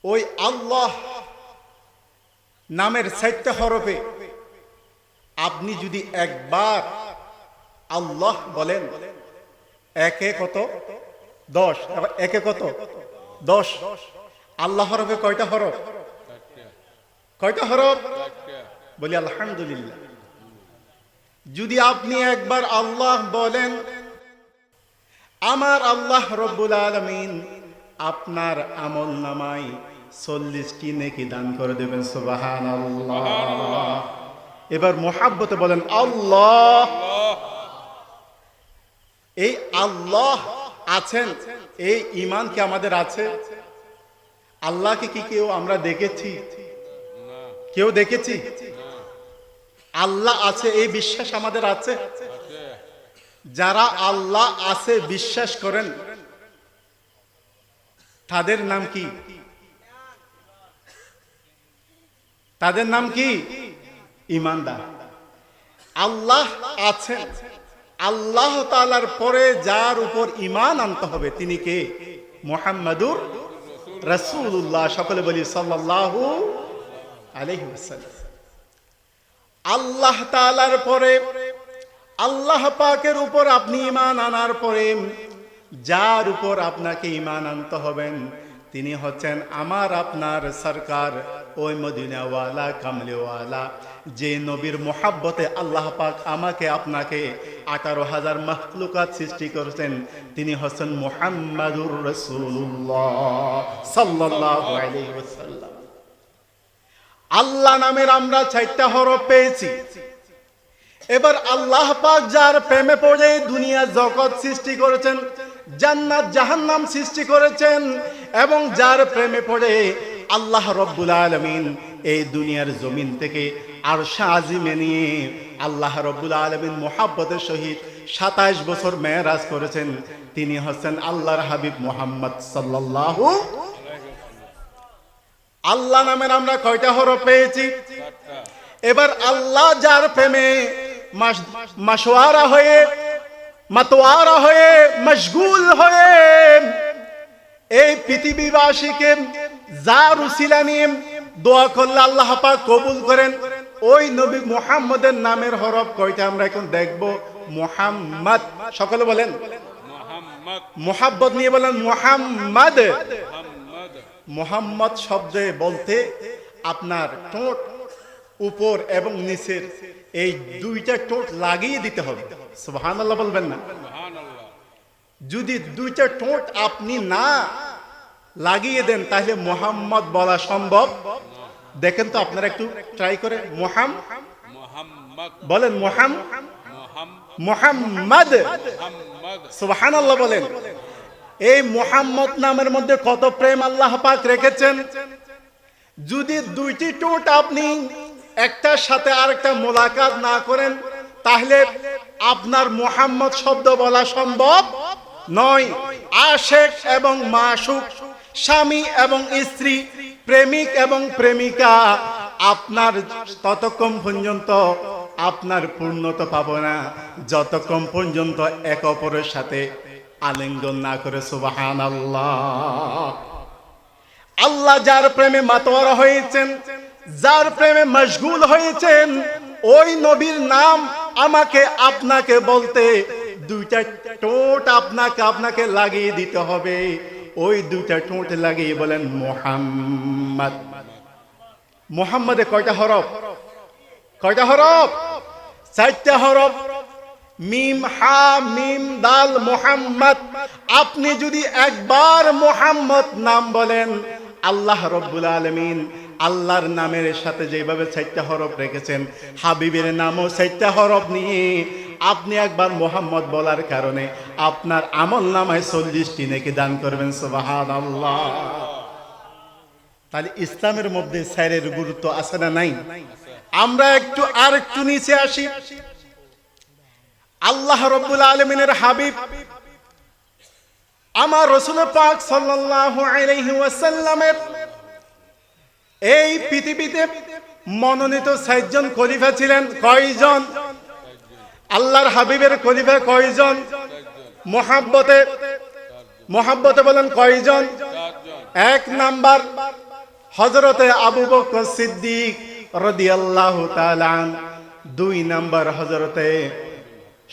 ওই আল্লাহ নামের 4টা হরফে আপনি যদি একবার আল্লাহ বলেন, একে কত 10, একে কত 10। আল্লাহ হরফে কয়টা হরফ? কয়টা হরফ? বলি আলহামদুলিল্লাহ। যদি আপনি একবার আল্লাহ বলেন, আমার আল্লাহ রব্বুল আলামিন আপনার আমল নামায় 40টি নেকি দান করে দেবেন। সুবহানাল্লাহ। এবার মুহাব্বতে বলেন আল্লাহ। এই আল্লাহ আছেন, এই ঈমান কি আমাদের আছে? আল্লাহকে কি কেউ আমরা দেখেছি? কেউ দেখেছি? আল্লাহ আছে এই বিশ্বাস আমাদের আছে? যারা আল্লাহ আছে বিশ্বাস করেন তাদের নাম কি? তাদের নাম কি? ঈমানদার। আল্লাহ আছেন, আল্লাহ তাআলার পরে যার উপর ঈমান আনতে হবে তিনি কে? মুহাম্মাদুর রাসূলুল্লাহ। সকলে বলি সাল্লাল্লাহু আলাইহি ওয়াসাল্লাম। আল্লাহ তাআলার পরে আল্লাহ পাকের উপর আপনি ঈমান আনার পরে যার উপর আপনাকে ঈমান আনতে হবেন তিনি হচ্ছেন আমার আপনার সরকার, ওই মদিনাওয়ালা কামলিওয়ালা, যে নবীর মোহাব্বতে আল্লাহ পাক আমাকে আপনাকে 18,000 মাখলুকাত সৃষ্টি করেছেন, তিনি হচ্ছেন মুহাম্মাদুর রাসূলুল্লাহ সাল্লাল্লাহু আলাইহি ওয়াসাল্লাম। আল্লাহ নামের আমরা 4টা হরফ পেয়েছি। এবার আল্লাহ পাক যার প্রেমে পড়ে দুনিয়া জগৎ সৃষ্টি করেছেন, জান্নাত জাহান্নাম সৃষ্টি করেছেন, এবং যার প্রেমে পড়ে আল্লাহ রব্বুল আলামিন এই দুনিয়ার জমিন থেকে আরশে আজিমে নিয়ে আল্লাহ রব্বুল আলামিন মুহাব্বতের সহিত 27 বছর মেরাজ করেছেন, তিনি হচ্ছেন আল্লাহর হাবিব মুহাম্মদ সাল্লাল্লাহু। আল্লাহ নামের আমরা কয়টা হরফ পেয়েছি? এবার আল্লাহ যার প্রেমে মাশওয়ারা হয়ে, মাতোয়ারা হয়ে, মশগুল হয়ে এই পৃথিবীবাসীকে যার উসিলা নিয়ে দোয়া করলে আল্লাহ পাক কবুল করেন, ওই নবী মুহাম্মদের নামের হরফ কয়টা আমরা এখন দেখব? মুহাম্মদ। সকলে বলেন মুহাম্মদ। মুহাব্বত নিয়ে বলেন মুহাম্মদ। মুহাম্মদ শব্দে বলতে আপনার ঠোঁট উপর এবং নিচের এই 2টা ঠোঁট লাগিয়ে দিতে হবে। সুবহানাল্লাহ বলবেন না? যদি 2টা ঠোঁট আপনি না লাগিয়ে দেন তাহলে মুহাম্মদ বলা সম্ভব? দেখেন তো আপনারা একটু ট্রাই করে। বলেন মুহাম্মদ। সুবহানাল্লাহ বলেন। এই মুহাম্মদ নামের মধ্যে কত প্রেম আল্লাহ পাক রেখেছেন। যদি 2টি ঠোঁট আপনি একটার সাথে আরেকটা মোলাকাত না করেন তাহলে আপনার মুহাম্মদ শব্দ বলা সম্ভব নয়। আশিক এবং মাশুক, স্বামী এবং স্ত্রী, প্রেমিক এবং প্রেমিকা, আপনার ততক্ষণ পর্যন্ত আপনার পূর্ণতা পাবো না যতক্ষণ পর্যন্ত একে অপরের সাথে আলিঙ্গন না করে। সুবহানাল্লাহ। আল্লাহ যার প্রেমে মাতোয়ারা হয়েছেন, যার প্রেমে মশগুল হয়েছেন, ওই নবীর নাম আমাকে আপনাকে বলতে 2টা ঠোঁট আপনাকে লাগিয়ে দিতে হবে। ওই 2টা ঠোঁট লাগিয়ে বলেন মুহাম্মদ। মুহাম্মদে কয়টা হরফ? কয়টা হরফ? 4টা হরফ। মিম হা মিম দাল মুহাম্মদ। আপনি যদি একবার মুহাম্মদ নাম বলেন, আল্লাহ রব্বুল আলামিন আল্লাহর নামের সাথে যেভাবে 4টা হরফ রেখেছেন, হাবিবের নামও 4টা হরফ নিয়ে আপনি একবার মুহাম্মদ বলার কারণে আপনার আমল নামায় 40টি নেকি দান করবেন। সুবহানাল্লাহ। তাহলে ইসলামের মধ্যে সাইরের গুরুত্ব আছে না নাই? আমরা আরেকটু নিচে আসি। আল্লাহ রব্বুল আলামিনের হাবিব আমার রাসূল পাক সাল্লাল্লাহু আলাইহি ওয়াসাল্লামের এই পৃথিবীতে মনোনীত 4 জন খলিফা ছিলেন। কয়জন? আল্লাহর হাবিবের খলিফা কয়জন? মুহাব্বতে বলেন কয়জন? 1 নাম্বার হযরতে আবু বকর সিদ্দিক রাদিয়াল্লাহু তাআলা, 2 নাম্বার হযরতে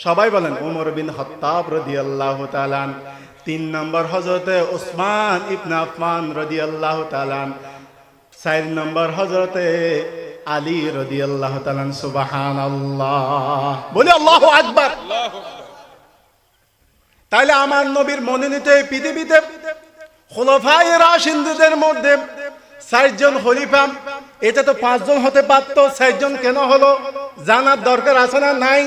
সবাই বলেন ওমর বিন খাত্তাব রাদিয়াল্লাহু তাআলা, 3 নাম্বার হযরতে উসমান ইবনে আফফান রাদিয়াল্লাহু তাআলা, 4 নাম্বার হযরতে আলী রাদিয়াল্লাহু তাআলা। সুবহানাল্লাহ, বলি আল্লাহু আকবার। তাহলে আমার নবীর মনোনীত এই পৃথিবীতে খোলাফায়ে রাশিদদের মধ্যে 4 জন খলিফা, এটা তো 5 জন হতে পারত, 4 জন কেন হলো জানার দরকার আছে না নাই?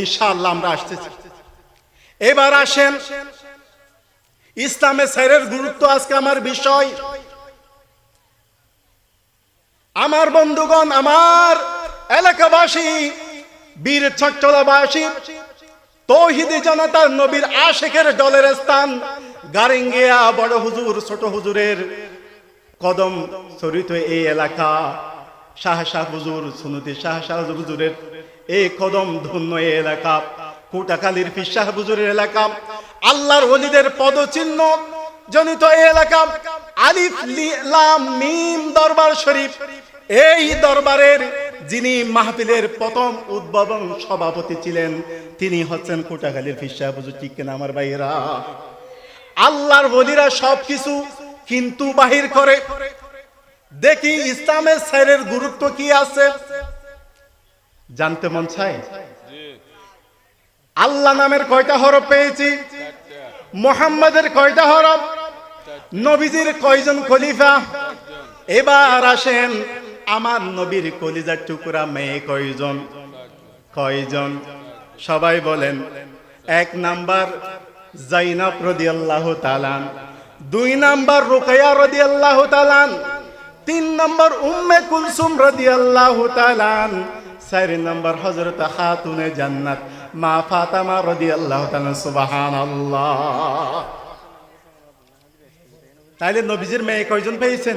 ইনশাআল্লাহ আমরা আসতেছি। এবার আসেন ইসলামে স্যারের গুরুত্ব, আজকে আমার বিষয়। আমার বন্ধুগণ, আমার এলাকাবাসী, বীর চট্টলাবাসী, তৌহিদি জনতার নবীর আশিকের দলের স্থান গারিঙ্গিয়া বড় হুজুর ছোট হুজুরের কদম চরিত এই এলাকা, শাহ শাহ হুজুর সুন্নতি শাহ শাহ হুজুরের এই কদম ধন্য এই এলাকা, কোটাখালীর পীর শাহ হুজুরের এলাকা, আল্লাহর ওলিদের পদচিহ্ন জনিত এই এলাকা, আলিফ লাম মিম দরবার শরীফ, এই দরবারের যিনি মাহফিলের প্রথম উদ্বোধন সভাপতি ছিলেন তিনি হচ্ছেন কোটাখালীর পীর শাহ হুজুর। ঠিক কিনা আমার ভাইরা? আল্লাহর ওলিরা সবকিছু কিন্তু বাহির করে। দেখি ইসলামের স্যারের গুরুত্ব কি আছে জানতে মন চায়? আল্লাহ নামের কয়টা হরফ পেয়েছি? মুহাম্মাদের কয়টা হরফ? নবীজির কয়জন খলিফা? এবার আসেন আমার নবীর কলিজার টুকরা মেয়ে কয়জন? কয়জন? সবাই বলেন। 1 নাম্বার জাইনাব রাদিয়াল্লাহু তাআলা, 2 নাম্বার রুকাইয়া রাদিয়াল্লাহু তাআলা, 3 নাম্বার উম্মে কুলসুম রাদিয়াল্লাহু তাআলা, 4 নাম্বার হযরত খাতুনে জান্নাত মা ফাতেমা রাদিয়াল্লাহু তাআলা। সুবহানাল্লাহ। তাইলে নবীজির মেয়ে কয়জন পেয়েছেন?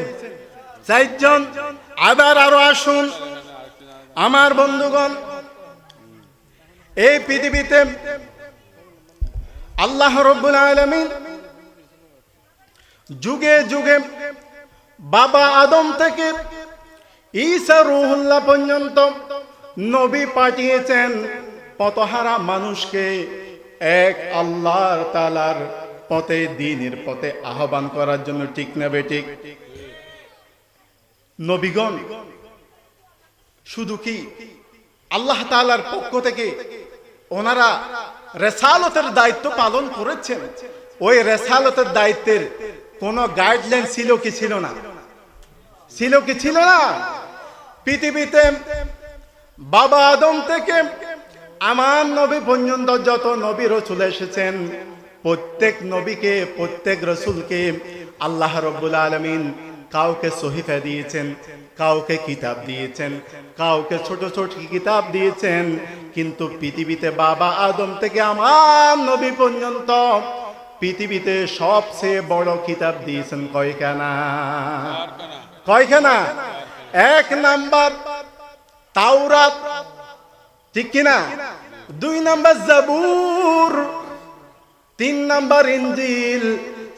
4 জন। আবার আরো আসুন আমার বন্ধুগণ, এই পৃথিবীতে আল্লাহ রাব্বুল আলামিন যুগে যুগে বাবা আদম থেকে ঈসা রূহুল্লাহ পর্যন্ত নবী পাঠিয়েছেন পথহারা মানুষকে এক আল্লাহ তাআলার পথে, দ্বীনের পথে আহ্বান করার জন্য। ঠিক না বেঠিক? নবীগণ শুধু কি আল্লাহ তাআলার পক্ষ থেকে ওনারা রেসালতের দায়িত্ব পালন করেছেন, ওই রেসালতের দায়িত্বের কোন গাইডলাইন ছিল কি ছিল না? ছিল কি ছিল না? পৃথিবীতে বাবা আদম থেকে আমার নবী পর্যন্ত যত নবী রাসূল এসেছেন, প্রত্যেক নবীকে, প্রত্যেক রাসূলকে আল্লাহ রাব্বুল আলামিন কাউকে সহিফা দিয়েছেন, কাউকে কিতাব দিয়েছেন, কাউকে ছোট ছোট কিতাব দিয়েছেন। কিন্তু পৃথিবীতে বাবা আদম থেকে আমার নবী পর্যন্ত পৃথিবীতে সবচেয়ে বড় কিতাব দিয়েছেন কয়খানা? কয়খানা? 1 নাম্বার তাওরাত, ঠিক কিনা? 2 নাম্বার জাবুর, 3 নাম্বার ইনজিল,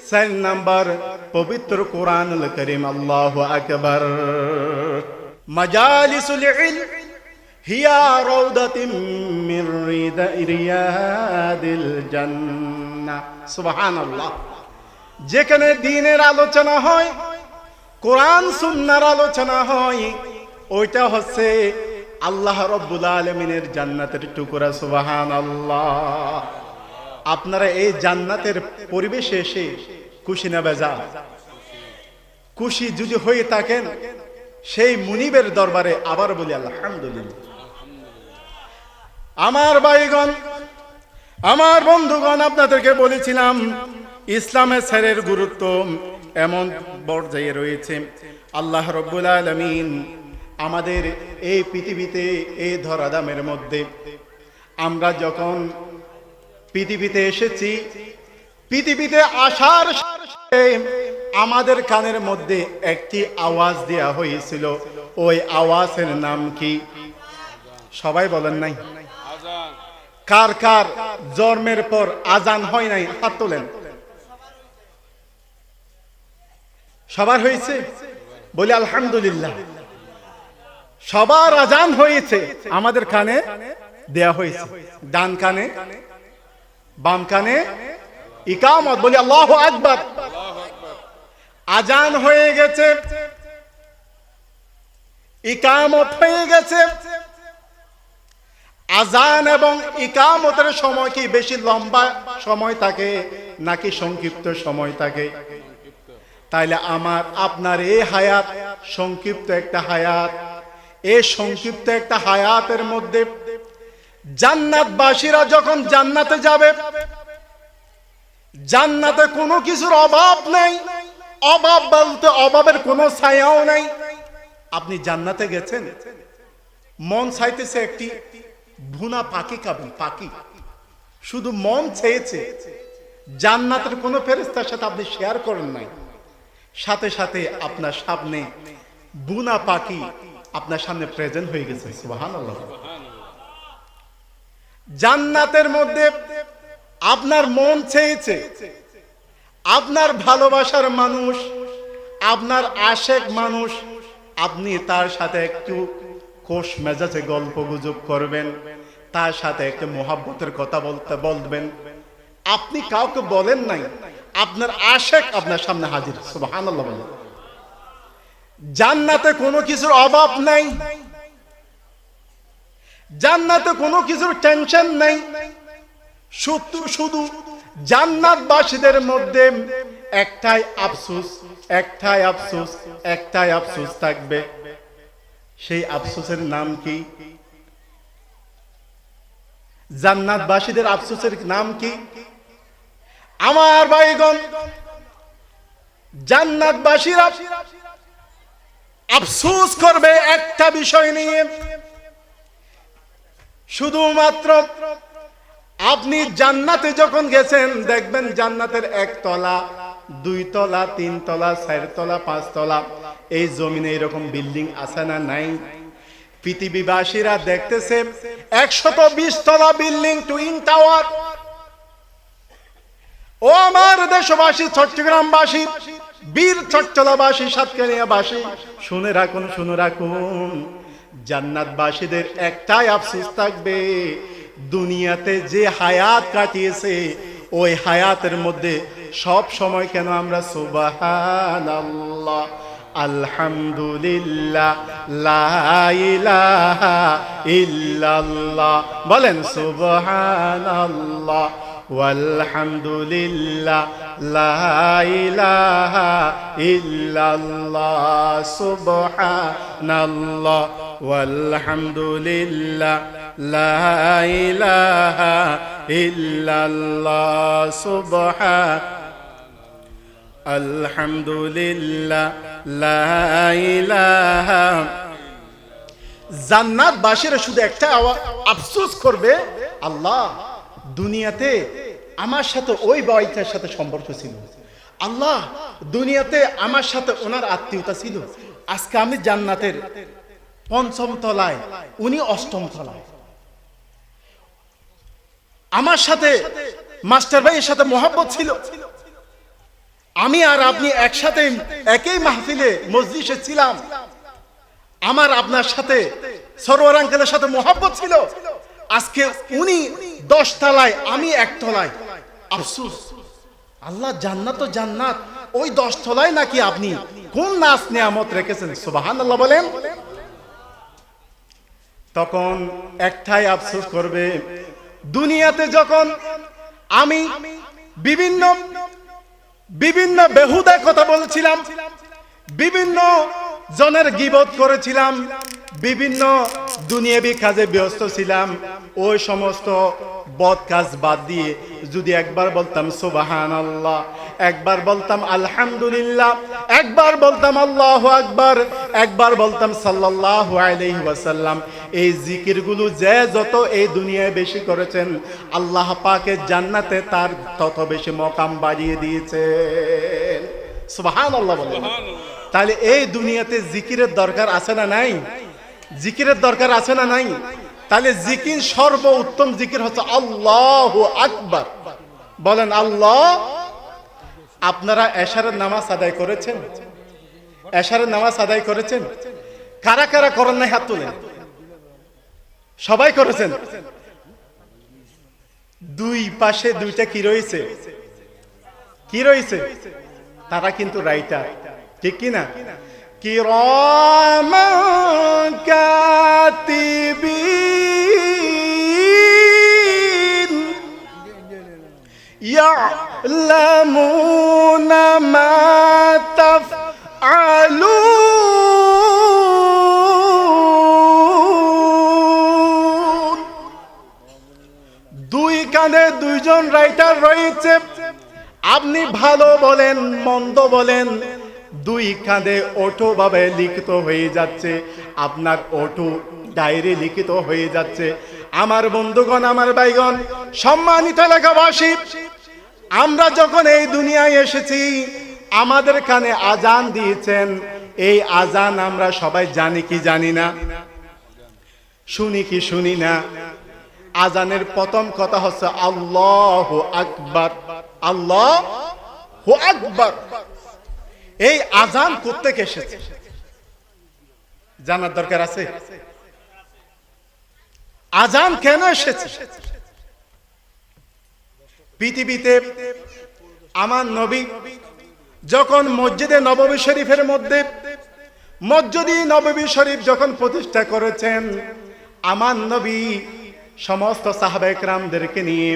4 নাম্বার পবিত্র কোরআনুল কারীম। আল্লাহু আকবার। মাজালিসুল ইলম হিয়া রাউদাতুম মির রিয়াদিল জান্নাহ। সুবহানাল্লাহ। যেখানে দ্বীনের আলোচনা হয়, কোরআন সুন্নাহর আলোচনা হয়, ওইটা হচ্ছে আল্লাহ রাব্বুল আলামিনের জান্নাতের টুকরা। সুবহানাল্লাহ। আপনারা এই জান্নাতের পরিবেশে এসে খুশি না বেজার? খুশি যদি হয়ে থাকেন সেই মুনিবের দরবারে আবার বলি আলহামদুলিল্লাহ। আমার ভাইগণ, আমার বন্ধুগণ, আপনাদেরকে বলেছিলাম ইসলামের স্যারের গুরুত্ব এমন পর্যায়ে রয়েছে। আল্লাহ রাব্বুল আলামিন আমাদের এই পৃথিবীতে, এই ধরাধামের মধ্যে আমরা যখন পৃথিবীতে এসেছি, পৃথিবীতে আসার সাথে আমাদের কানের মধ্যে একটি আওয়াজ দেয়া হয়েছিল। ওই আওয়াজের নাম কি? সবাই বলেন নাই? কার কার জন্মের পর আজান হয় নাই? হাত তোলেন। সবার হয়েছে? বলি আলহামদুলিল্লাহ। সবার আজান হয়েছে, আমাদের কানে দেয়া হয়েছে, ডান কানে বাম কানে ইকামত, বলি আল্লাহু আকবার। আজান হয়ে গেছে, ইকামত হয়ে গেছে। আজান এবং ইকামতের সময় কি বেশি লম্বা সময় থাকে নাকি সংক্ষিপ্ত সময় থাকে? তাইলে আমার আপনার এই হায়াত সংক্ষিপ্ত একটা হায়াত। এই সংক্ষিপ্ত একটা হায়াতের মধ্যে জান্নাতবাসীরা যখন জান্নাতে যাবে, জান্নাতে কোনো কিছুর অভাব নেই। অভাব বলতে অভাবের কোনো ছায়াও নেই। আপনি জান্নাতে গেছেন, মন চাইতেছে একটি ভুনা পাখি খাবেন, পাখি, শুধু মন চেয়েছে। জান্নাতের কোনো ফেরেশতার সাথে আপনি শেয়ার করেন নাই, সাথে সাথে আপনার সামনে বুনা পাখি আপনার সামনে প্রেজেন্ট হয়ে গেছে। সুবহানাল্লাহ। জান্নাতের মধ্যে আপনার মন চেয়েছে, আপনার ভালোবাসার মানুষ, আপনার আশেক মানুষ, আপনি তার সাথে একটু খোশ মেজাজে গল্প গুজব করবেন, তার সাথে একটু মোহাব্বতের কথা বলবেন। আপনি কাউকে বলেন নাই, আপনার আশেক আপনার সামনে হাজির। সুবহানাল্লাহ বলেন। জান্নাতে কোনো কিছুর অভাব নাই, জান্নাতে কোনো কিছুর টেনশন নাই। শুধু জান্নাতবাসীদের মধ্যে একটাই আফসোস, একটাই আফসোস, একটাই আফসোস থাকবে। সেই আফসোসের নাম কি? জান্নাতবাসীদের আফসোসের নাম কি? আমার ভাইগণ, জান্নাতবাসীরা আফসোস করবে একটা বিষয় নিয়ে, শুধুমাত্র আপনি জান্নাতে যখন গেছেন দেখবেন জান্নাতের 1 তলা 2 তলা 3 তলা 4 তলা 5 তলা এই জমিনে এরকম বিল্ডিং আছে না নাই? পৃথিবীবাসীরা দেখতেছে 120 তলা বিল্ডিং, টুইন টাওয়ার। ও আমার দেশবাসী, চট্টগ্রামবাসী, বীর চট্টলাবাসী, সাতকানিয়াবাসী, শুনে রাখুন, শুনে রাখুন। জান্নাতবাসীদের একটাই আফসোস থাকবে, দুনিয়াতে যে হায়াত কাটিয়েছে ওই হায়াতের মধ্যে সব সময় কেন আমরা সুবহানাল্লাহ, আলহামদুলিল্লাহ, লা ইলাহা ইল্লাল্লাহ বলেন, সুবহানাল্লাহ ওয়ালহামদুলিল্লাহ, লা ইলাহা ইল্লাল্লাহ, সুবহানাল্লাহ ওয়ালহামদুলিল্লাহ, লা ইলাহা ইল্লাল্লাহ, আলহামদুলিল্লাহ, লা ইলাহা। জান্নাতবাসীরা শুধু একটা আফসোস করবে, আল্লাহ দুনিয়াতে আমার সাথে ওই বাইটার সাথে সম্পর্ক ছিল, আল্লাহ দুনিয়াতে আমার সাথে ওনার আত্মীয়তা ছিল, আজকে আমি জান্নাতের 5ম তলায়, উনি 8ম তলায়। আমার সাথে মাস্টার ভাইয়ের সাথে মহব্বত ছিল, আমি আর আপনি একসাথে একই মাহফিলে মজলিসে ছিলাম, আমার আপনার সাথে সরওয়ার আঙ্কেলের সাথে মহব্বত ছিল, আজকে উনি 10 তলায়, আমি 1 তলায়। আফসোস, আল্লাহ জান্নাত তো জান্নাত, ওই 10 তলায় নাকি আপনি কোন নাজ নিয়ামত রেখেছেন। সুবহানাল্লাহ বলেন। তখন একটাই আফসোস করবে, দুনিয়াতে যখন আমি বিভিন্ন বেহুদা কথা বলেছিলাম, বিভিন্ন জনের গীবত করেছিলাম, বিভিন্ন দুনিয়াবি কাজে ব্যস্ত ছিলাম, ওই সমস্ত বদ কাজ বাদ দিয়ে যদি একবার বলতাম সুবহানাল্লাহ, একবার বলতাম আলহামদুলিল্লাহ, একবার বলতাম আল্লাহু আকবার, একবার বলতাম সাল্লাল্লাহু আলাইহি ওয়াসাল্লাম, এই জিকিরগুলো যে যত এই দুনিয়ায় বেশি করেছেন, আল্লাহ পাকের জান্নাতে তার তত বেশি মকাম বাড়িয়ে দিয়েছেন। সুবহানাল্লাহ বলেন। তাহলে এই দুনিয়াতে জিকিরের দরকার আছে না নাই? জিকিরের দরকার আছে না নাই? তাহলে জিকির, সর্বোত্তম জিকির হচ্ছে আল্লাহু আকবার। বলেন আল্লাহ। আপনারা এশারের নামাজ আদায় করেছেন? এশারের নামাজ আদায় করেছেন? কারা কারা করেন নাই হাত তুলেন। সবাই করেছেন। দুই পাশে দুইটা কি রয়েছে? কি রয়েছে? তারা কিন্তু রাইটার, ঠিক কি না? কিরামান কাতিবিন ইয়ালামুনা মা তাফআলুন। দুই কাঁধে দুইজন রাইটার রয়েছে। আপনি ভালো বলেন মন্দ বলেন, দুই কাঁধে অটো ভাবে লিখিত হয়ে যাচ্ছে, আপনার অটো ডায়েরি লিখিত হয়ে যাচ্ছে। আমার বন্ধুগণ, আমার ভাইগণ, সম্মানিত এলাকাবাসী, আমরা যখন এই দুনিয়ায় এসেছি আমাদের কানে আজান দিয়েছেন। এই আজান আমরা সবাই জানি কি জানি না? শুনি কি শুনি না? আজানের প্রথম কথা হচ্ছে আল্লাহু আকবার, আল্লাহু আকবার। এই আজান কোত্থেকে এসেছে জানার দরকার আছে। আজান কেন এসেছে? পৃথিবীতে আমার নবী যখন মসজিদে নববী শরীফের মধ্যে মসজিদে নববী শরীফ যখন প্রতিষ্ঠা করেছেন, আমার নবী সমস্ত সাহাবায়ে কেরামদেরকে নিয়ে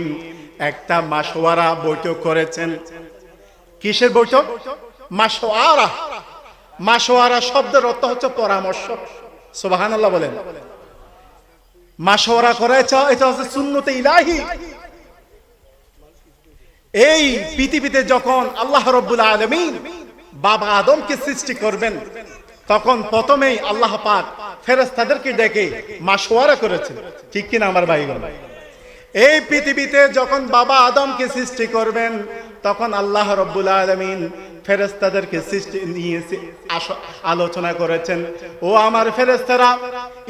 একটা মাশওয়ারা বৈঠক করেছেন। কিসের বৈঠক? মাশওয়ারা। মাশওয়ারা শব্দের অর্থ হচ্ছে পরামর্শ। সুবহানাল্লাহ বলেন। মাশওয়ারা করেছে, এটা হচ্ছে সুন্নতে ইলাহি। এই পৃথিবীতে যখন আল্লাহ রাব্বুল আলামিন বাবা আদমকে সৃষ্টি করবেন, তখন প্রথমেই আল্লাহ পাক ফেরেশতাদেরকে ডেকে মাশওয়ারা করেছেন, ঠিক কিনা আমার ভাইগণ? এই পৃথিবীতে যখন বাবা আদমকে সৃষ্টি করবেন, তখন আল্লাহ রাব্বুল আলামিন ফেরেশতাদেরকে সৃষ্টি নিয়ে আলোচনা করেছেন। ও আমার ফেরেশতারা,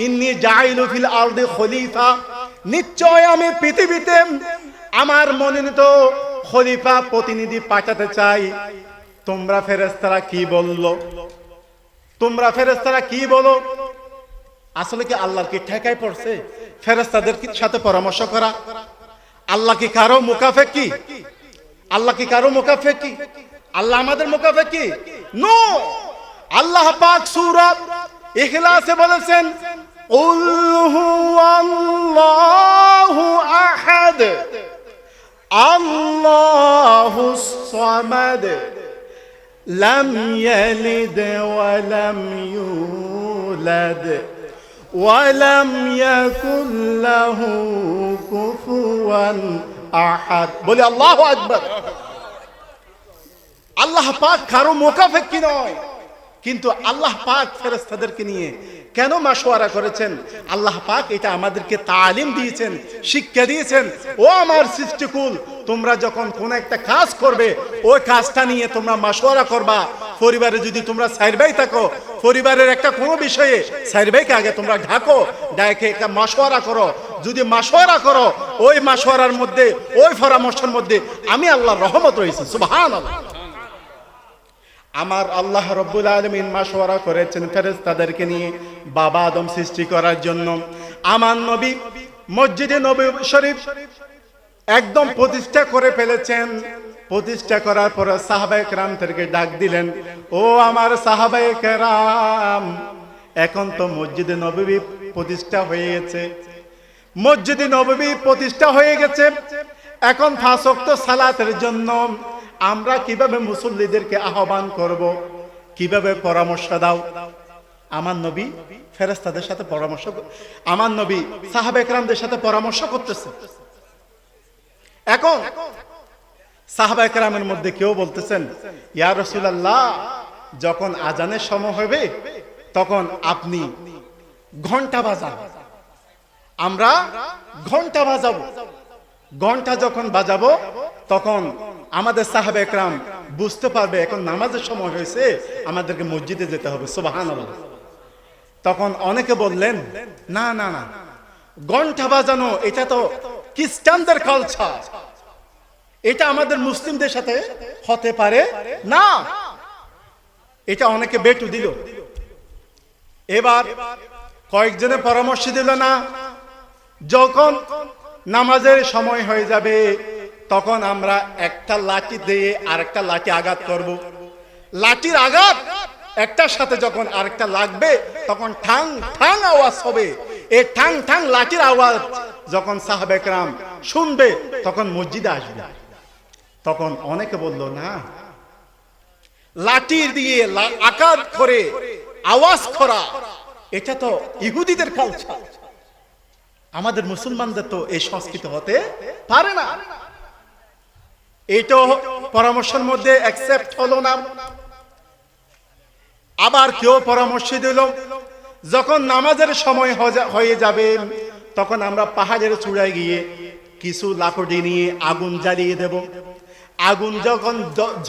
ইন্নী জাইলু ফিল আরদি খলিফা, নিশ্চয় আমি পৃথিবীতে আমার মনোনীত খলিফা প্রতিনিধি পাঠাতে চাই। তোমরা ফেরেশতারা কি বললো? তোমরা ফেরেশতারা কি বলো? আসলে কি আল্লাহর কি ঠেকায় পড়ছে ফেরেশতাদের সাথে পরামর্শ করা? আল্লাহ কি কারো মুকাফেক কি? আল্লাহ কি কারো মুকাফেক কি? আল্লাহ আমাদের মুকাফেক কি? নো। আল্লাহ পাক সূরা ইখলাসে বলেছেন, কুল হুয়াল্লাহু আহাদ আল্লাহুস সামাদ লাম ইয়ালিদ ওয়া লাম ইউলাদ ওয়া লাম ইয়াকুল লাহু কুফুয়ান আহাদ। বলি আল্লাহু আকবার। আল্লাহ পাক কারো মুকাফেক কি নয়, কিন্তু আল্লাহ পাক ফেরেশতাদেরকে নিয়ে কেন মাশওয়ারা করেছেন? আল্লাহ পাক এটা আমাদেরকে তালিম দিয়েছেন, শিক্ষা দিয়েছেন। ও আমার সৃষ্টিকুল, তোমরা যখন কোন একটা কাজ করবে, ওই কাজটা নিয়ে তোমরা মাশওয়ারা করবা। পরিবারে যদি তোমরা চার ভাই থাকো, পরিবারের একটা কোনো বিষয়ে চার ভাইকে আগে তোমরা ঢাকো, ডাকে একটা মাশওয়ারা করো। যদি মাশওয়ারা করো, ওই মাশওয়ারার মধ্যে, ওই পরামর্শের মধ্যে আমি আল্লাহর রহমত রয়েছে। সুবহানাল্লাহ। আমার আল্লাহ রাব্বুল আলামিন মাশওয়ারা করেছেন ফেরেশতাদেরকে নিয়ে বাবা আদম সৃষ্টি করার জন্য। আমার নবী মসজিদে নববী শরীফ একদম প্রতিষ্ঠা করে ফেলেছেন। প্রতিষ্ঠা করার পর সাহাবায়ে কেরামদেরকে ডাক দিলেন, ও আমার সাহাবায়ে কেরাম, এখন তো মসজিদে নববী প্রতিষ্ঠা হয়ে গেছে। মসজিদে নববী প্রতিষ্ঠা হয়ে গেছে, এখন 5 ওয়াক্ত সালাতের জন্য আমরা কিভাবে মুসল্লিদেরকে আহ্বান করব, কিভাবে পরামর্শ দাও? আমার নবী ফেরেশতাদের সাথে পরামর্শ, আমার নবী সাহাবায়ে কেরামদের সাথে পরামর্শ করতেছে। এখন সাহাবায়ে কেরামের মধ্যে কেউ বলতেছেন, ইয়া রাসূলুল্লাহ, যখন আজানের সময় হবে তখন আপনি ঘন্টা বাজান, আমরা ঘন্টা বাজাবো। ঘন্টা যখন বাজাবো তখন আমাদের সাহাবায়ে কেরাম বুঝতে পারবে এখন নামাজের সময় হয়েছে, আমাদেরকে মসজিদে যেতে হবে। সুবহানাল্লাহ। তখন অনেকে বললেন, না না না, ঘন্টা বাজানো এটা তো খ্রিস্টানদের কালচার, এটা আমাদের মুসলিমদের সাথে হতে পারে না। এটা অনেকে বেটু দিল। এবার কয়েকজনে পরামর্শ দিল, না, যখন নামাজের সময় হয়ে যাবে তখন আমরা একটা লাঠি দিয়ে আরেকটা লাঠি আঘাত করব। লাঠির আঘাত একটার সাথে যখন আরেকটা লাগবে তখন ঠাং ঠাং আওয়াজ হবে। এই ঠাং ঠাং লাঠির আওয়াজ যখন সাহাবে কেরাম শুনবে তখন মসজিদে আসবে। তখন অনেকে বলল, না, লাঠি দিয়ে আঘাত করে আওয়াজ করা এটা তো ইহুদিদের কালচার, আমাদের মুসলমানদের তো এই সংস্কৃতি হতে পারে না। এইটা পরামর্শের মধ্যে অ্যাকসেপ্ট হলো না। আবার কেউ পরামর্শ দিল, যখন নামাজের সময় হয়ে যাবে তখন আমরা পাহাড়ের চূড়ায় গিয়ে কিছু লাকড়ি নিয়ে আগুন জ্বালিয়ে দেব। আগুন যখন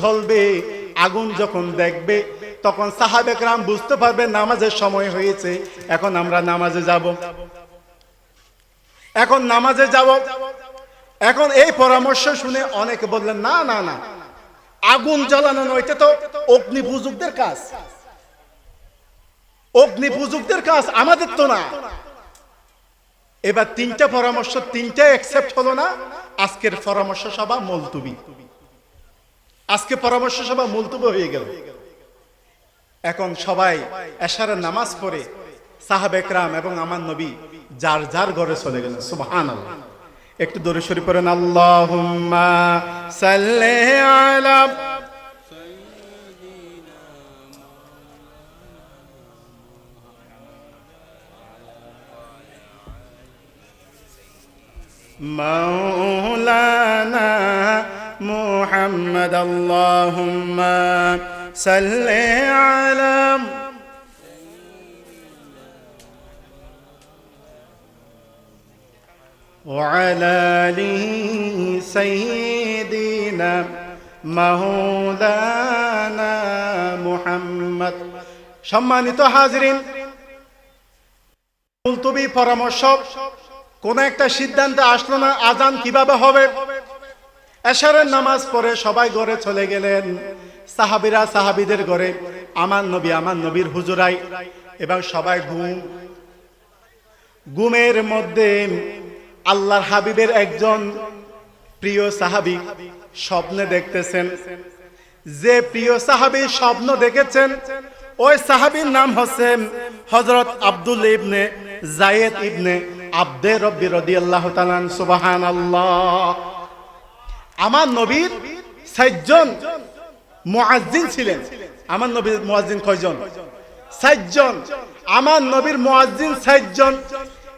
জ্বলবে, আগুন যখন দেখবে তখন সাহাবে কেরাম বুঝতে পারবে নামাজের সময় হয়েছে, এখন আমরা নামাজে যাব। এখন নামাজে যাব। এখন এই পরামর্শ শুনে অনেকে বললেন, না না না, আগুন জ্বালানো নয়, এটা তো অগ্নি পূজকদের কাজ, অগ্নি পূজকদের কাজ, আমাদের তো না। এবার তিনটা পরামর্শ, তিনটা অ্যাকসেপ্ট হলো না। আজকের পরামর্শ সভা মুলতবি, আজকে পরামর্শ সভা মুলতবি হয়ে গেল। এখন সবাই এশারের নামাজ পড়ে সাহাবে কেরাম এবং আমার নবী যার যার ঘরে চলে গেলেন। সুবহানাল্লাহ। একটু দরুদ শরীফ পড়েন, আল্লাহুম্মা সাল্লি আলা মাওলানা মুহাম্মদ, আল্লাহুম্মা সাল্লি আলা وعلى آل سيدنا مولانا محمد। সম্মানিত হাজরিন, মুলতবি পরামর্শ কোন একটা সিদ্ধান্তে আসলো না, আজান কিভাবে হবে। এশারের নামাজ পড়ে সবাই ঘরে চলে গেলেন। সাহাবীরা সাহাবীদের ঘরে, আমার নবীর হুজুরাই, এবং সবাই ঘুমের মধ্যে আল্লাহর হাবিবের একজন প্রিয় সাহাবী স্বপ্নে দেখতেছেন। যে প্রিয় সাহাবী স্বপ্ন দেখেছেন ওই সাহাবীর নাম হচ্ছে হযরত আব্দুল্লাহ ইবনে যায়েদ ইবনে আব্দে রব্বি রাদিয়াল্লাহু তাআলা। সুবহানাল্লাহ। আমার নবীর ৬০ জন মুয়াজ্জিন ছিলেন। আমার নবীর মুয়াজ্জিন কয়জন? ৬০ জন। আমার নবীর মুয়াজ্জিন ৬০ জন।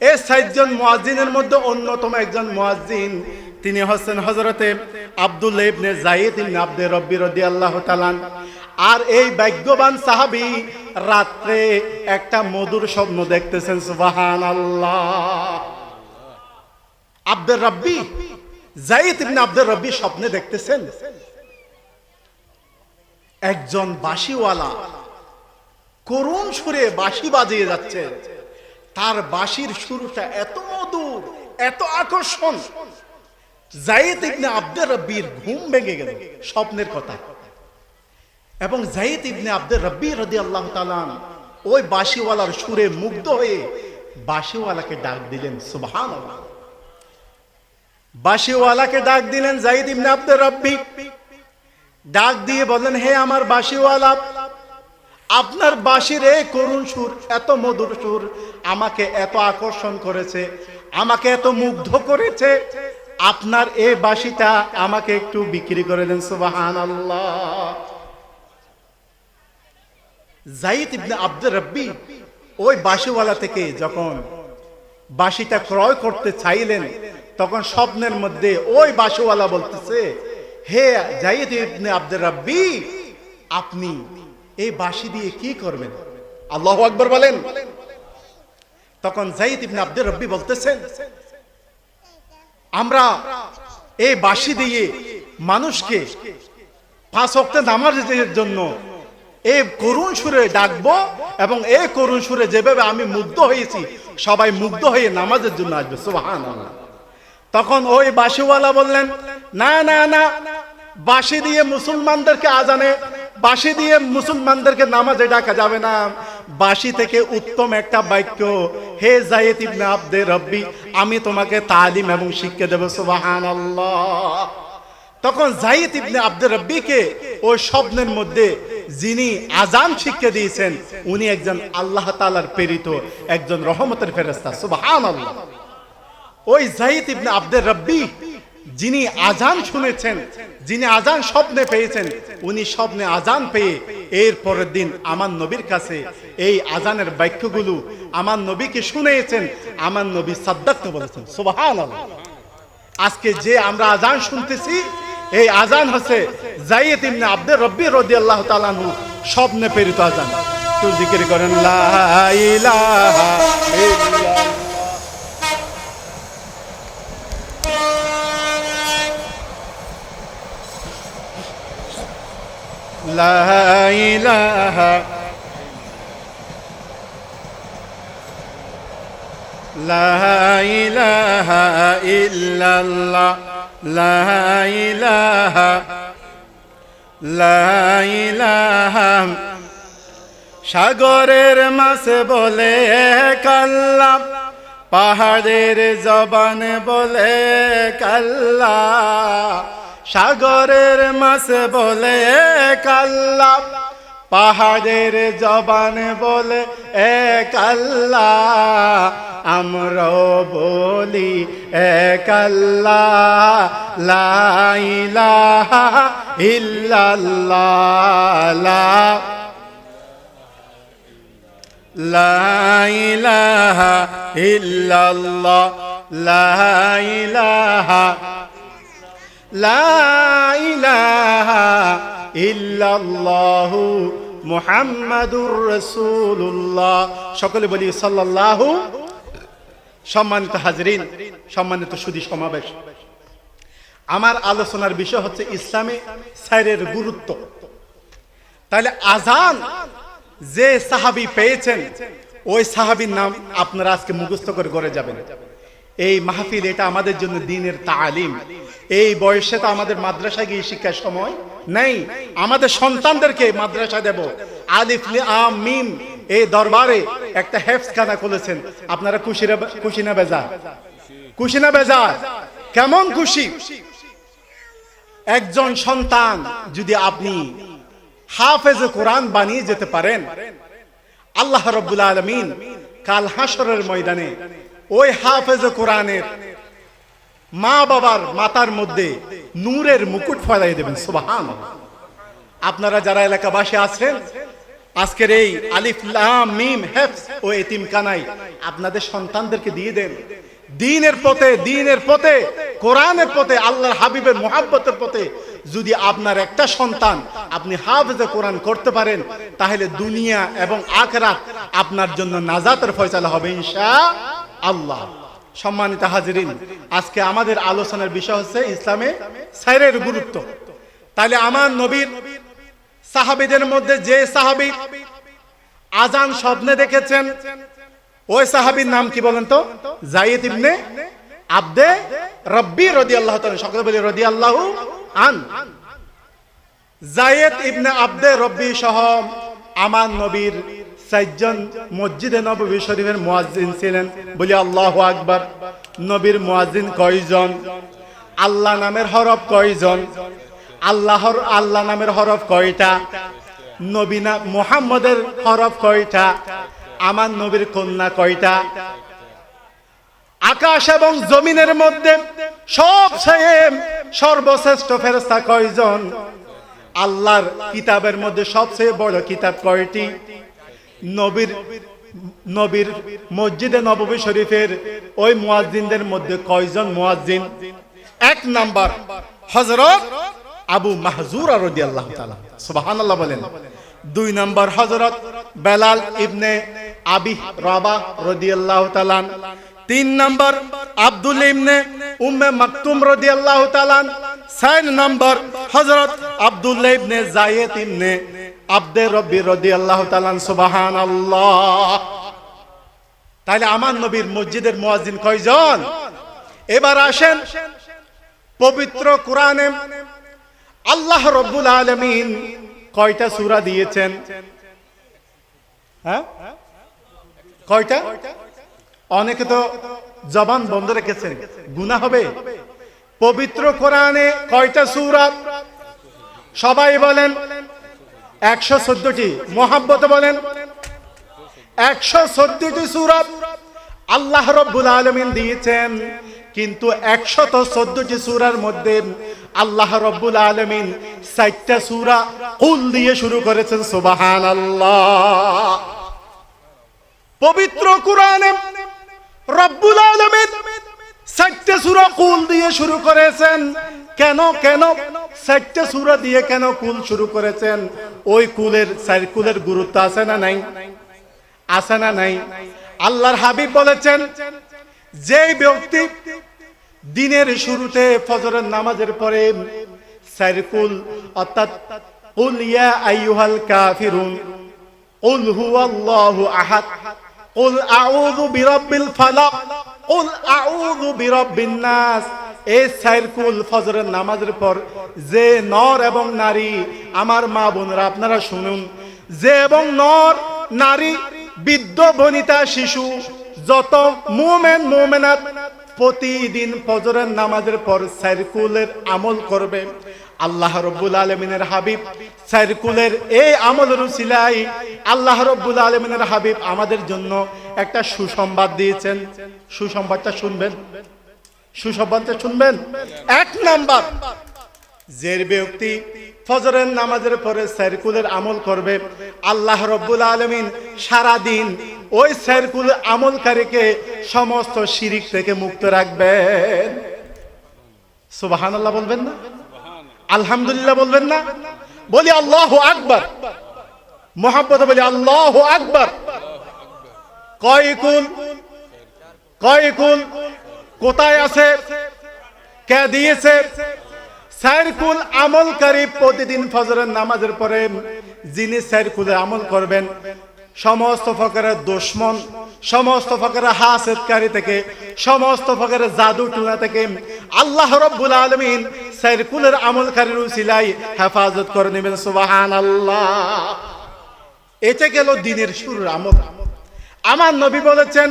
এই ৬০ জন মুয়াজ্জিনের মধ্যে অন্যতম একজন মুয়াজ্জিন, তিনি হচ্ছেন হযরতে আব্দুল্লাহ ইবনে যায়েদ ইবনে আব্দে রব্বি রাদিয়াল্লাহু তাআলা। আর এই ভাগ্যবান সাহাবী রাত্রে একটা মধুর স্বপ্ন দেখতেছেন। সুবহানাল্লাহ। আব্দুর রব্বি, যায়েদ ইবনে আব্দুর রব্বি স্বপ্নে দেখতেছেন একজন বাঁশিওয়ালা করুণ সুরে বাঁশি বাজিয়ে যাচ্ছে। তার বাঁশির সুরটা এত মধুর, এত আকর্ষণ, যায়েদ ইবনে আব্দুর রব্বির ঘুম ভেঙে গেল স্বপ্নের কথা। এবং যায়েদ ইবনে আব্দুর রব্বি রাদিয়াল্লাহু তাআলা ওই বাঁশিওয়ালার সুরে মুগ্ধ হয়ে বাঁশিওয়ালাকে ডাক দিলেন। সুবহানাল্লাহ। বাঁশিওয়ালাকে ডাক দিলেন যায়েদ ইবনে আব্দুর রব্বি। ডাক দিয়ে বললেন, হে আমার বাঁশিওয়ালা, আপনার বাঁশির এই করুণ সুর, এত মধুর সুর আমাকে এত আকর্ষণ করেছে, আমাকে এত মুগ্ধ করেছে, আপনার এই বাঁশিটা আমাকে একটু বিক্রি করে দেন। সুবহানাল্লাহ। যায়েদ ইবনে আব্দুর রব্বি ওই বাঁশিওয়ালা থেকে যখন বাঁশিটা ক্রয় করতে চাইলেন তখন স্বপ্নের মধ্যে ওই বাঁশিওয়ালা বলতেছে, হে যায়েদ ইবনে আব্দুর রব্বি, আপনি এই বাঁশি দিয়ে কি করবেন? আল্লাহু আকবার বলেন। তখন যায়েদ ইবনে আব্দুর রব্বি বলতেছেন, আমরা এই বাঁশি দিয়ে মানুষকে ৫ ওয়াক্ত নামাজের জন্য এই করুণ সুরে ডাকবো, এবং এই করুণ সুরে যেভাবে আমি মুগ্ধ হয়েছি সবাই মুগ্ধ হয়ে নামাজের জন্য আসবে। সুবহানাল্লাহ। তখন ওই বাঁশিওয়ালা বললেন, না না না, বাঁশি দিয়ে মুসলমানদেরকে আজানে বাঁশি দিয়ে মুসলমানদেরকে নামাজে ডাকা যাবে না। বাঁশি থেকে উত্তম একটা বাক্য, হে যায়েদ ইবনে আব্দে রব্বি, আমি তোমাকে তালিম এবং শিক্ষা দেব। সুবহানাল্লাহ। তখন যায়েদ ইবনে আব্দে রব্বিকে ওই স্বপ্নের মধ্যে যিনি আজান শিক্ষা দিয়েছেন উনি একজন আল্লাহ তাআলার প্রেরিত একজন রহমতের ফেরেশতা। সুবহানাল্লাহ। ওই যায়েদ ইবনে আব্দে রব্বি যিনি আজান শুনেছেন, যিনি আজান স্বপ্নে পেয়েছেন, উনি স্বপ্নে আজান পেয়ে এর পরের দিন আমার নবীর কাছে এই আজানের বাক্যগুলো আমার নবীকে শুনিয়েছেন। আমার নবী সাদ্দাক্ত বলেছেন। সুবহানাল্লাহ। আজকে যে আমরা আজান শুনতেছি এই আজান হচ্ছে যায়েদ ইবনে আব্দে রব্বি রাদিয়াল্লাহু তাআলা আনহু স্বপ্নে প্রেরিত আজান। তো জিকির করেন লা ইলাহা ইল্লাল্লাহ। লা ইলাহা লা ইলাহা ইল্লাল্লাহ। লা ইলাহা লা ইলাহা। সাগরের মাছে বলে কাল্লা, পাহাড়ের জবানে বলে কাল্লা। সাগরের মাছে বলে কাল্লা, পাহাড়ের জবানে বলে এক আল্লাহ। আমরাও বলি এক আল্লাহ, লা ইলাহা ইল্লাল্লাহ। লা ইলাহা ইল্লাল্লাহ। লা ইলাহা লা ইলাহা ইল্লাল্লাহু মুহাম্মাদুর রাসূলুল্লাহ। সকলে বলি সাল্লাল্লাহু। সম্মানিত হাজরিন, সম্মানিত সুধী সমাবেশ, আমার আলোচনার বিষয় হচ্ছে ইসলামে সাইরের গুরুত্ব। তাহলে আজান যে সাহাবী পেয়েছেন ওই সাহাবীর নাম আপনারা আজকে মুখস্থ করে ঘরে যাবেন। এই মাহফিল এটা আমাদের জন্য দ্বীনের তালিম। এই বয়সে তো আমাদের মাদ্রাসায় গিয়ে শিক্ষার সময় নেই। আমাদের সন্তানদেরকে মাদ্রাসা দেব। আলিফ লাম মিম এই দরবারে একটা হেফজখানা খুলেছেন। আপনারা খুশি না বেজার? খুশি না বেজার? কেমন খুশি? একজন সন্তান যদি আপনি হাফেজে কোরআন বানিয়ে যেতে পারেন, আল্লাহ রাব্বুল আলামিন কাল হাশরের ময়দানে ওই হাফেজে কোরআনের মা বাবার মাথার মধ্যে নূরের মুকুট ফেলাই দেবেন। সুবহানাল্লাহ। আপনারা যারা এলাকাবাসী আছেন আজকের এই আলিফ লাম মিম হেফজ ও এতিমখানায় আপনাদের সন্তানদেরকে দিয়ে দেন। দ্বীনের পথে কোরআনের পথে আল্লাহর হাবিবের মুহাব্বতের পথে যদি আপনার একটা সন্তান আপনি হাফেজে কোরআন করতে পারেন তাহলে দুনিয়া এবং আখিরাত আপনার জন্য নাজাতের ফয়সালা হবে ইনশাআল্লাহ। সম্মানিত হাজিরিন, আজকে আমাদের আলোচনার বিষয় হচ্ছে ইসলামে সাইরের গুরুত্ব। তাহলে আমার নবীর সাহাবীদের মধ্যে যে সাহাবী আজান স্বপ্নে দেখেছেন ওই সাহাবীর নাম কি বলেন তো? যায়েদ ইবনে আব্দে রব্বি রাদিয়াল্লাহু তাআলা। সকলে বলি রাদিয়াল্লাহু আন। যায়েদ ইবনে আব্দে রব্বি সহ আমার নবীর চারজন মসজিদে নববী শরীফের মুয়াজ্জিন ছিলেন। বলি আল্লাহু আকবার। নবীর মুয়াজ্জিন কয়জন? আল্লাহ নামের হরফ কয়জন? আল্লাহ নামের হরফ কয়টা? নবী না মুহাম্মদের হরফ কয়টা? আমার নবীর কন্যা কয়টা? আকাশ এবং জমিনের মধ্যে সবচেয়ে সর্বশ্রেষ্ঠ ফেরেশতা কয়জন? আল্লাহর কিতাবের মধ্যে সবচেয়ে বড় কিতাব কয়টি? নবীর মসজিদে নববী শরীফের ওই মুয়াজ্জিনদের মধ্যে কয়জন মুয়াজ্জিন? এক নাম্বার হযরত আবু মাহজুরা রাদিয়াল্লাহু তাআলা। সুবহানাল্লাহ বলেন। দুই নাম্বার হযরত বেলাল ইবনে আবি রাবাহ রাদিয়াল্লাহু তাআলা। তিন নাম্বার আব্দুল্লাহ ইবনে উম্মে মাকতুম রাদিয়াল্লাহু তাআলা। চার নাম্বার হযরত আব্দুল্লাহ ইবনে যায়েদ ইবনে আব্দে রব্বি রাদিয়াল্লাহু তাআলা। সুবহানাল্লাহ। তাহলে আমার নবীর মসজিদের মুয়াজ্জিন কয়জন? এবার আসেন পবিত্র কোরআনে আল্লাহ রাব্বুল আলামিন কয়টা সূরা দিয়েছেন? হ্যাঁ, কয়টা? অনেকে তো জবান বন্ধ রেখেছেন, গুনাহ হবে। পবিত্র কোরআনে কয়টা সূরা? সবাই বলেন 114টি। মুহাব্বতে বলেন 114টি সূরা আল্লাহ রাব্বুল আলামিন দিয়েছেন। কিন্তু 114টি সূরার মধ্যে আল্লাহ রাব্বুল আলামিন 4টা সূরা কুল দিয়ে শুরু করেছেন। সুবহানাল্লাহ। পবিত্র কোরআনে রব্বুল আলামিন 4টা সূরা কুল দিয়ে শুরু করেছেন। কেন 4টা সূরা দিয়ে কেন কুল শুরু করেছেন? ওই কুলের 4 কুলের গুরুত্ব আছে না নাই? আছে না নাই? আল্লাহর হাবিব বলেছেন, যে ব্যক্তি দিনের শুরুতে ফজরের নামাজের পরে 4 কুল অর্থাৎ কুল ইয়া আইয়ুহাল কাফিরুন, কুল হুয়াল্লাহু আহাদ, কুল আউযু বিরাব্বিল ফালাক, কুল আউযু বিরাব্বিন নাস, এই 4 কুল ফজরের নামাজের পর যে নর এবং নারী, আমার মা বোনেরা আপনারা শুনুন, যে এবং নর নারী, বৃদ্ধ বনিতা, শিশু, যত মুমিন মুমিনাত প্রতিদিন ফজরের নামাজের পর 4 কুলের আমল করবে, আল্লাহ রাব্বুল আলামিনের হাবিব 4 কুলের এই আমলের উসিলায় আল্লাহ রাব্বুল আলামিনের হাবিব আমাদের জন্য একটা সুসংবাদ দিয়েছেন। সুসংবাদটা শুনবেন, সুসংবাদটা শুনবেন। 1 নাম্বার, যে ব্যক্তি ফজরের নামাজের পরে 4 কুলের আমল করবে, আল্লাহ রাব্বুল আলামিন সারা দিন ওই 4 কুলের আমলকারীকে সমস্ত শিরিক থেকে মুক্ত রাখবেন। সুবহানাল্লাহ বলবেন না? আলহামদুলিল্লাহ বলবেন না? বলি আল্লাহু আকবার। মুহাব্বতে বলি আল্লাহু আকবার। কয় কুল? কয় কুল? কোথায় আছে? কে দিয়েছে? 4 কুল আমলকারী প্রতিদিন ফজরের নামাজের পরে যিনি 4 কুলের আমল করবেন, সমস্ত প্রকারের দুশমন, সমস্ত প্রকারের হাসেদকারী থেকে, সমস্ত প্রকারের জাদু টুনা থেকে আল্লাহ রাব্বুল আলামিন 4 কুলের আমলকারীর উসিলায় হেফাজত করে নেবেন। সুবহানাল্লাহ। এটা গেল দিনের শুরুর আমল। আমার নবী বলেছেন,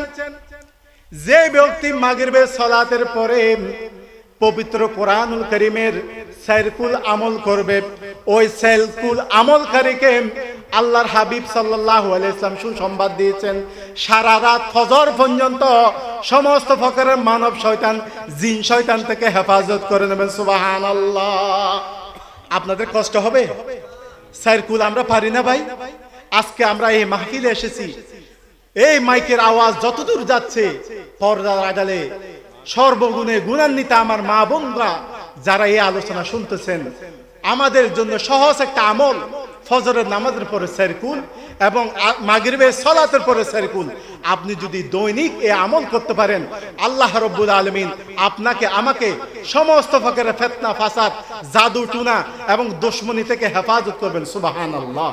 যে ব্যক্তি মাগরিবের সালাতের পরে পবিত্র কোরআনুল কারীমের 4 কুল আমল করবে, ওই 4 কুল আমলকারীকে আল্লাহর হাবিব সাল্লাল্লাহু আলাইহি ওয়াসাল্লাম সুসংবাদ দিয়েছেন, সারা রাত ফজর পর্যন্ত সমস্ত প্রকারের মানব শয়তান, জিন শয়তান থেকে হেফাজত করে নেবেন। সুবহানাল্লাহ। আপনাদের কষ্ট হবে? 4 কুল আমরা পারি না ভাই। আজকে আমরা এই মাহফিলে এসেছি, এই মাইকের আওয়াজ যতদূর যাচ্ছে, পর্দার আড়ালে সর্বগুণে গুণান্বিত আমার মা বোনরা যারা এই আলোচনা শুনতেছেন, আমাদের জন্য সহজ একটা আমল, ফজরের নামাজের পরে 4 কুল এবং মাগরিবের সালাতের পরে 4 কুল। আপনি যদি দৈনিক এই আমল করতে পারেন, আল্লাহ রাব্বুল আলামিন আপনাকে আমাকে সমস্ত প্রকারের ফিতনা, ফাসাদ, জাদু টুনা এবং দুশমনি থেকে হেফাজত করবেন। সুবহানাল্লাহ।